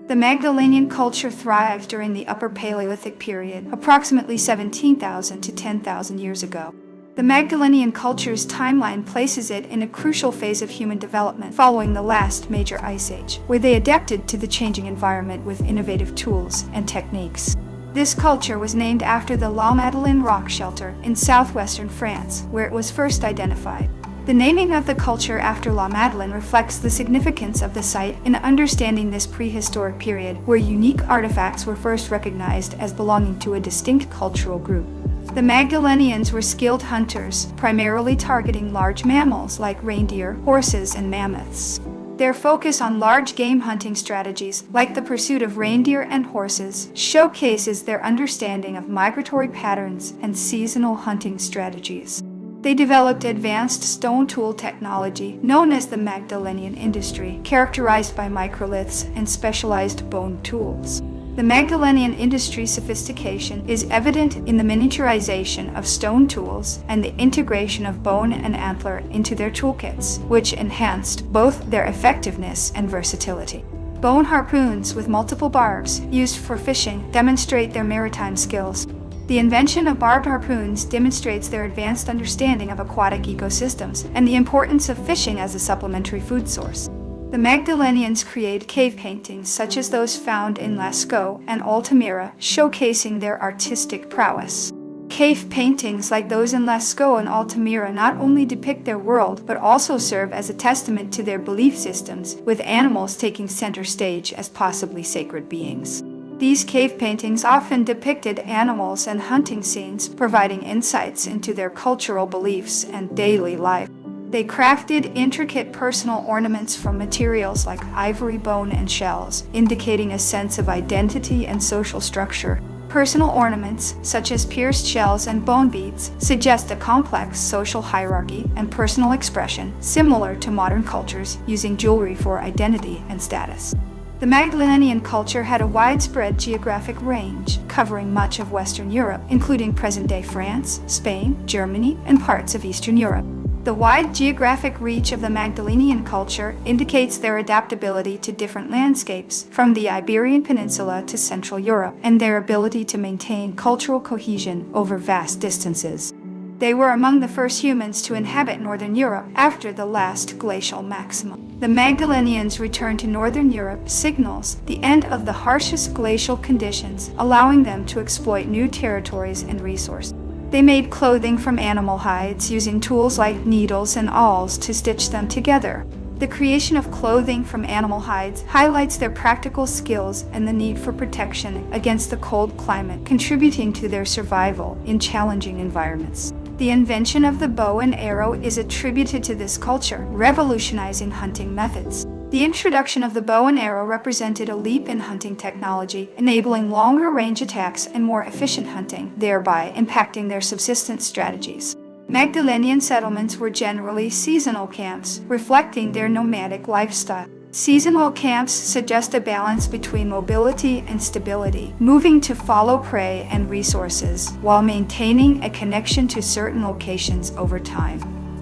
The Magdalenian culture thrived during the Upper Paleolithic period, approximately 17,000 to 10,000 years ago. The Magdalenian culture's timeline places it in a crucial phase of human development following the last major ice age, where they adapted to the changing environment with innovative tools and techniques. This culture was named after the La Madeleine rock shelter in southwestern France, where it was first identified. The naming of the culture after La Madeleine reflects the significance of the site in understanding this prehistoric period, where unique artifacts were first recognized as belonging to a distinct cultural group. The Magdalenians were skilled hunters, primarily targeting large mammals like reindeer, horses, and mammoths. Their focus on large game hunting strategies, like the pursuit of reindeer and horses, showcases their understanding of migratory patterns and seasonal hunting strategies. They developed advanced stone tool technology known as the Magdalenian industry, characterized by microliths and specialized bone tools. The Magdalenian industry's sophistication is evident in the miniaturization of stone tools and the integration of bone and antler into their toolkits, which enhanced both their effectiveness and versatility. Bone harpoons with multiple barbs, used for fishing, demonstrate their maritime skills. The invention of barbed harpoons demonstrates their advanced understanding of aquatic ecosystems and the importance of fishing as a supplementary food source. The Magdalenians created cave paintings such as those found in Lascaux and Altamira, showcasing their artistic prowess. Cave paintings like those in Lascaux and Altamira not only depict their world, but also serve as a testament to their belief systems, with animals taking center stage as possibly sacred beings. These cave paintings often depicted animals and hunting scenes, providing insights into their cultural beliefs and daily life. They crafted intricate personal ornaments from materials like ivory, bone, and shells, indicating a sense of identity and social structure. Personal ornaments, such as pierced shells and bone beads, suggest a complex social hierarchy and personal expression, similar to modern cultures using jewelry for identity and status. The Magdalenian culture had a widespread geographic range, covering much of Western Europe, including present-day France, Spain, Germany, and parts of Eastern Europe. The wide geographic reach of the Magdalenian culture indicates their adaptability to different landscapes, from the Iberian Peninsula to Central Europe, and their ability to maintain cultural cohesion over vast distances. They were among the first humans to inhabit Northern Europe after the last glacial maximum. The Magdalenians' return to Northern Europe signals the end of the harshest glacial conditions, allowing them to exploit new territories and resources. They made clothing from animal hides using tools like needles and awls to stitch them together. The creation of clothing from animal hides highlights their practical skills and the need for protection against the cold climate, contributing to their survival in challenging environments. The invention of the bow and arrow is attributed to this culture, revolutionizing hunting methods. The introduction of the bow and arrow represented a leap in hunting technology, enabling longer-range attacks and more efficient hunting, thereby impacting their subsistence strategies. Magdalenian settlements were generally seasonal camps, reflecting their nomadic lifestyle. Seasonal camps suggest a balance between mobility and stability, moving to follow prey and resources, while maintaining a connection to certain locations over time.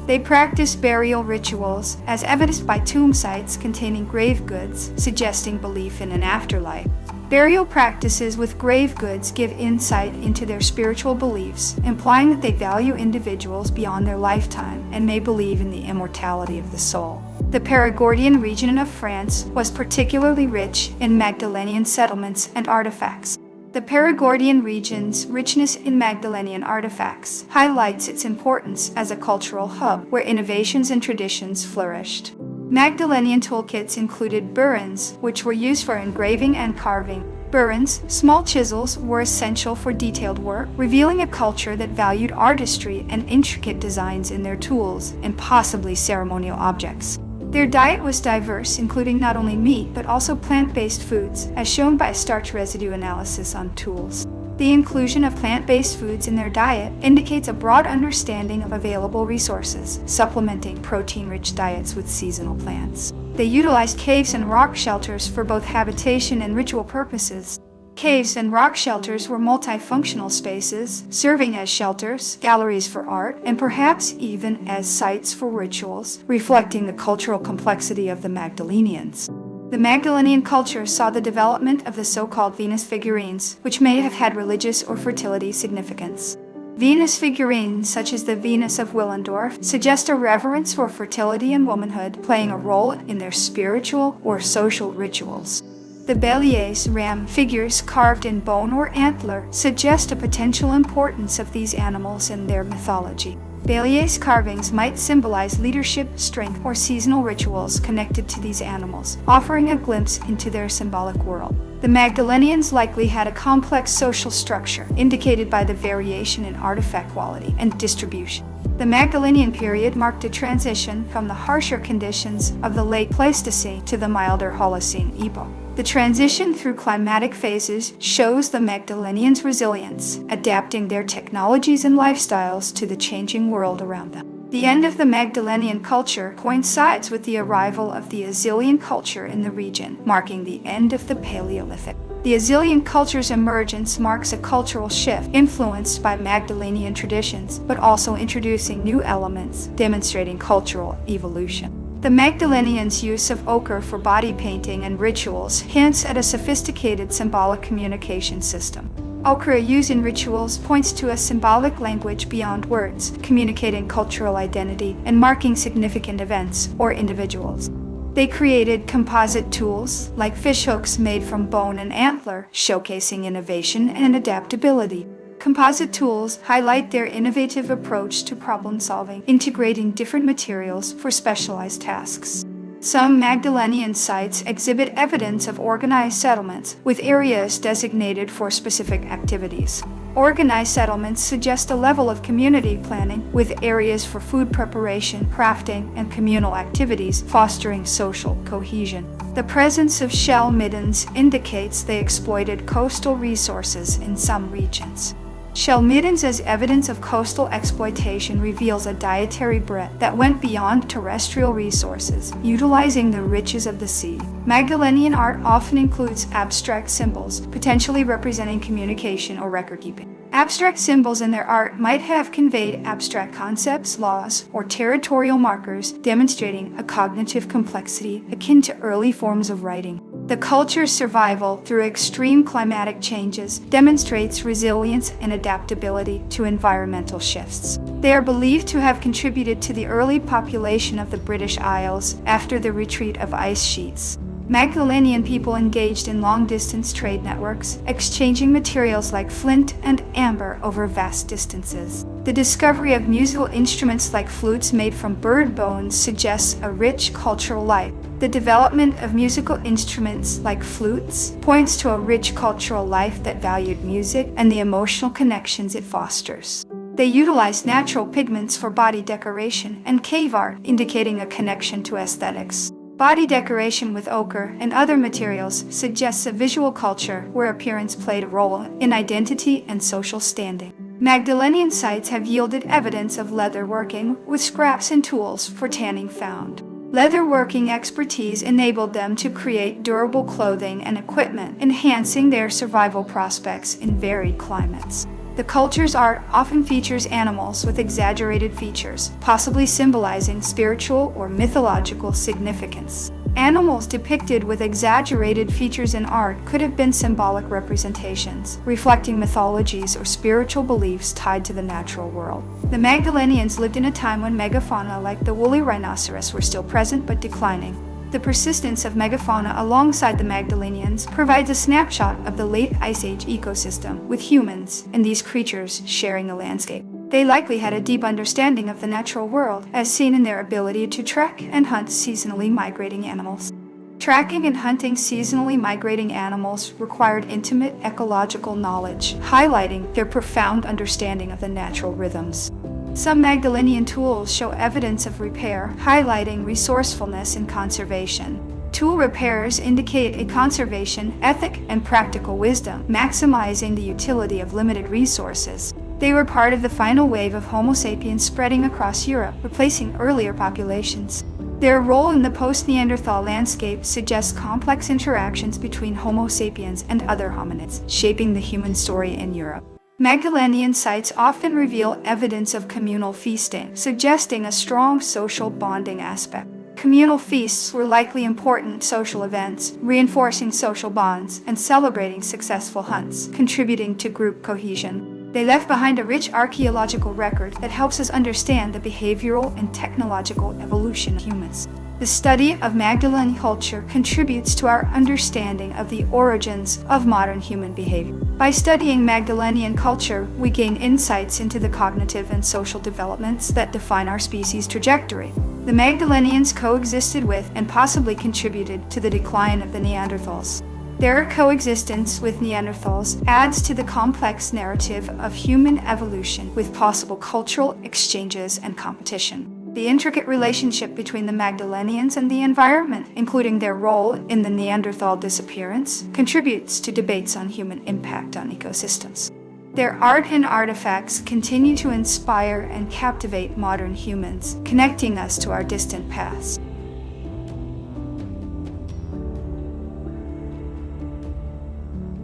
They practice burial rituals, as evidenced by tomb sites containing grave goods, suggesting belief in an afterlife. Burial practices with grave goods give insight into their spiritual beliefs, implying that they value individuals beyond their lifetime and may believe in the immortality of the soul. The Perigordian region of France was particularly rich in Magdalenian settlements and artifacts. The Perigordian region's richness in Magdalenian artifacts highlights its importance as a cultural hub where innovations and traditions flourished. Magdalenian toolkits included burins, which were used for engraving and carving. Burins, small chisels, were essential for detailed work, revealing a culture that valued artistry and intricate designs in their tools and possibly ceremonial objects. Their diet was diverse, including not only meat but also plant-based foods, as shown by starch residue analysis on tools. The inclusion of plant-based foods in their diet indicates a broad understanding of available resources, supplementing protein-rich diets with seasonal plants. They utilized caves and rock shelters for both habitation and ritual purposes. Caves and rock shelters were multifunctional spaces, serving as shelters, galleries for art, and perhaps even as sites for rituals, reflecting the cultural complexity of the Magdalenians. The Magdalenian culture saw the development of the so-called Venus figurines, which may have had religious or fertility significance. Venus figurines, such as the Venus of Willendorf, suggest a reverence for fertility and womanhood, playing a role in their spiritual or social rituals. The Béliers ram figures carved in bone or antler suggest a potential importance of these animals in their mythology. Béliers carvings might symbolize leadership, strength, or seasonal rituals connected to these animals, offering a glimpse into their symbolic world. The Magdalenians likely had a complex social structure, indicated by the variation in artifact quality and distribution. The Magdalenian period marked a transition from the harsher conditions of the late Pleistocene to the milder Holocene epoch. The transition through climatic phases shows the Magdalenians' resilience, adapting their technologies and lifestyles to the changing world around them. The end of the Magdalenian culture coincides with the arrival of the Azilian culture in the region, marking the end of the Paleolithic. The Azilian culture's emergence marks a cultural shift influenced by Magdalenian traditions, but also introducing new elements, demonstrating cultural evolution. The Magdalenians' use of ochre for body painting and rituals hints at a sophisticated symbolic communication system. Ochre used in rituals points to a symbolic language beyond words, communicating cultural identity and marking significant events or individuals. They created composite tools, like fishhooks made from bone and antler, showcasing innovation and adaptability. Composite tools highlight their innovative approach to problem solving, integrating different materials for specialized tasks. Some Magdalenian sites exhibit evidence of organized settlements, with areas designated for specific activities. Organized settlements suggest a level of community planning, with areas for food preparation, crafting, and communal activities, fostering social cohesion. The presence of shell middens indicates they exploited coastal resources in some regions. Shell middens as evidence of coastal exploitation reveals a dietary breadth that went beyond terrestrial resources, utilizing the riches of the sea. Magdalenian art often includes abstract symbols, potentially representing communication or record-keeping. Abstract symbols in their art might have conveyed abstract concepts, laws, or territorial markers, demonstrating a cognitive complexity akin to early forms of writing. The culture's survival through extreme climatic changes demonstrates resilience and adaptability to environmental shifts. They are believed to have contributed to the early population of the British Isles after the retreat of ice sheets. Magdalenian people engaged in long-distance trade networks, exchanging materials like flint and amber over vast distances. The discovery of musical instruments like flutes made from bird bones suggests a rich cultural life. The development of musical instruments like flutes points to a rich cultural life that valued music and the emotional connections it fosters. They utilized natural pigments for body decoration and cave art, indicating a connection to aesthetics. Body decoration with ochre and other materials suggests a visual culture where appearance played a role in identity and social standing. Magdalenian sites have yielded evidence of leather working, with scraps and tools for tanning found. Leatherworking expertise enabled them to create durable clothing and equipment, enhancing their survival prospects in varied climates. The culture's art often features animals with exaggerated features, possibly symbolizing spiritual or mythological significance. Animals depicted with exaggerated features in art could have been symbolic representations, reflecting mythologies or spiritual beliefs tied to the natural world. The Magdalenians lived in a time when megafauna like the woolly rhinoceros were still present but declining. The persistence of megafauna alongside the Magdalenians provides a snapshot of the late Ice Age ecosystem, with humans and these creatures sharing the landscape. They likely had a deep understanding of the natural world, as seen in their ability to track and hunt seasonally migrating animals. Tracking and hunting seasonally migrating animals required intimate ecological knowledge, highlighting their profound understanding of the natural rhythms. Some Magdalenian tools show evidence of repair, highlighting resourcefulness and conservation. Tool repairs indicate a conservation ethic and practical wisdom, maximizing the utility of limited resources. They were part of the final wave of Homo sapiens spreading across Europe, replacing earlier populations. Their role in the post-Neanderthal landscape suggests complex interactions between Homo sapiens and other hominids, shaping the human story in Europe. Magdalenian sites often reveal evidence of communal feasting, suggesting a strong social bonding aspect. Communal feasts were likely important social events, reinforcing social bonds and celebrating successful hunts, contributing to group cohesion. They left behind a rich archaeological record that helps us understand the behavioral and technological evolution of humans. The study of Magdalenian culture contributes to our understanding of the origins of modern human behavior. By studying Magdalenian culture, we gain insights into the cognitive and social developments that define our species' trajectory. The Magdalenians coexisted with and possibly contributed to the decline of the Neanderthals. Their coexistence with Neanderthals adds to the complex narrative of human evolution with possible cultural exchanges and competition. The intricate relationship between the Magdalenians and the environment, including their role in the Neanderthal disappearance, contributes to debates on human impact on ecosystems. Their art and artifacts continue to inspire and captivate modern humans, connecting us to our distant past.